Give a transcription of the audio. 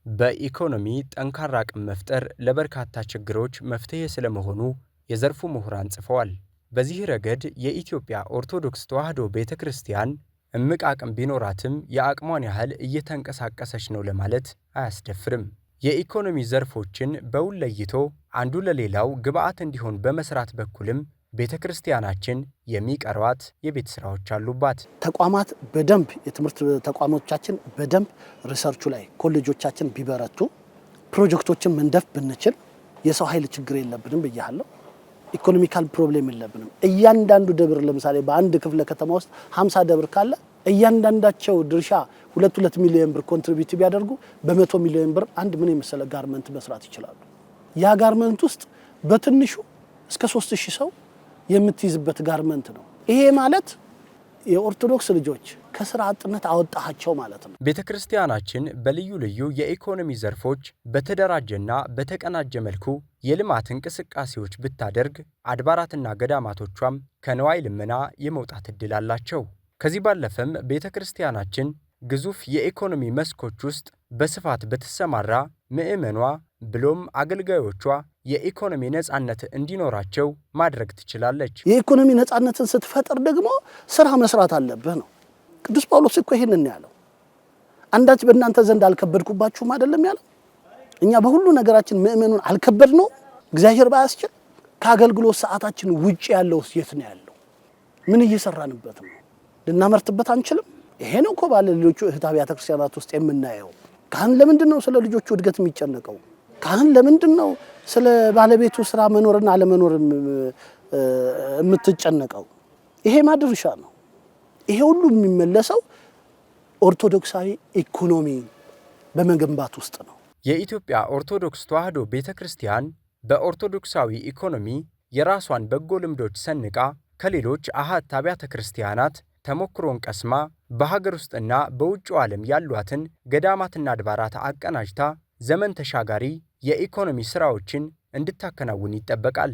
በኢኮኖሚ ጠንካራ አቅም መፍጠር ለበርካታ ችግሮች መፍትሄ ስለመሆኑ የዘርፉ ምሁራን ጽፈዋል። በዚህ ረገድ የኢትዮጵያ ኦርቶዶክስ ተዋሕዶ ቤተ ክርስቲያን እምቅ አቅም ቢኖራትም የአቅሟን ያህል እየተንቀሳቀሰች ነው ለማለት አያስደፍርም። የኢኮኖሚ ዘርፎችን በውል ለይቶ አንዱ ለሌላው ግብዓት እንዲሆን በመስራት በኩልም ቤተ ክርስቲያናችን የሚቀሯት የቤት ስራዎች አሉባት። ተቋማት በደንብ የትምህርት ተቋሞቻችን በደንብ ሪሰርቹ ላይ ኮሌጆቻችን ቢበረቱ ፕሮጀክቶችን መንደፍ ብንችል የሰው ኃይል ችግር የለብንም ብያለሁ። ኢኮኖሚካል ፕሮብሌም የለብንም። እያንዳንዱ ደብር ለምሳሌ በአንድ ክፍለ ከተማ ውስጥ 50 ደብር ካለ እያንዳንዳቸው ድርሻ 2 ሚሊዮን ብር ኮንትሪቢዩት ቢያደርጉ በ100 ሚሊዮን ብር አንድ ምን የመሰለ ጋርመንት መስራት ይችላሉ። ያ ጋርመንት ውስጥ በትንሹ እስከ 3000 ሰው የምትይዝበት ጋርመንት ነው። ይሄ ማለት የኦርቶዶክስ ልጆች ከስራ አጥነት አወጣቸው ማለት ነው። ቤተክርስቲያናችን በልዩ ልዩ የኢኮኖሚ ዘርፎች በተደራጀና በተቀናጀ መልኩ የልማት እንቅስቃሴዎች ብታደርግ አድባራትና ገዳማቶቿም ከንዋይ ልመና የመውጣት ዕድል አላቸው። ከዚህ ባለፈም ቤተክርስቲያናችን ግዙፍ የኢኮኖሚ መስኮች ውስጥ በስፋት በተሰማራ ምዕመኗ ብሎም አገልጋዮቿ የኢኮኖሚ ነፃነት እንዲኖራቸው ማድረግ ትችላለች። የኢኮኖሚ ነፃነትን ስትፈጥር ደግሞ ስራ መስራት አለብህ ነው። ቅዱስ ጳውሎስ እኮ ይሄንን ያለው አንዳች በእናንተ ዘንድ አልከበድኩባችሁም አይደለም ያለው። እኛ በሁሉ ነገራችን ምዕመኑን አልከበድ ነው። እግዚአብሔር ባያስችል ከአገልግሎት ሰዓታችን ውጪ ያለው የት ነው ያለው? ምን እየሰራንበት ነው? ልናመርትበት አንችልም። ይሄ ነው እኮ ባለ ልጆቹ እህት አብያተ ክርስቲያናት ውስጥ የምናየው። ካህን ለምንድን ነው ስለ ልጆቹ እድገት የሚጨነቀው? ካህን ለምንድን ነው ስለ ባለቤቱ ስራ መኖርና አለመኖር የምትጨነቀው? ይሄ ማድረሻ ነው። ይሄ ሁሉ የሚመለሰው ኦርቶዶክሳዊ ኢኮኖሚ በመገንባት ውስጥ ነው። የኢትዮጵያ ኦርቶዶክስ ተዋሕዶ ቤተክርስቲያን በኦርቶዶክሳዊ ኢኮኖሚ የራሷን በጎ ልምዶች ሰንቃ ከሌሎች አሃት አብያተ ክርስቲያናት ተሞክሮን ቀስማ በሀገር ውስጥና በውጭው ዓለም ያሏትን ገዳማትና አድባራት አቀናጅታ ዘመን ተሻጋሪ የኢኮኖሚ ሥራዎችን እንድታከናውን ይጠበቃል።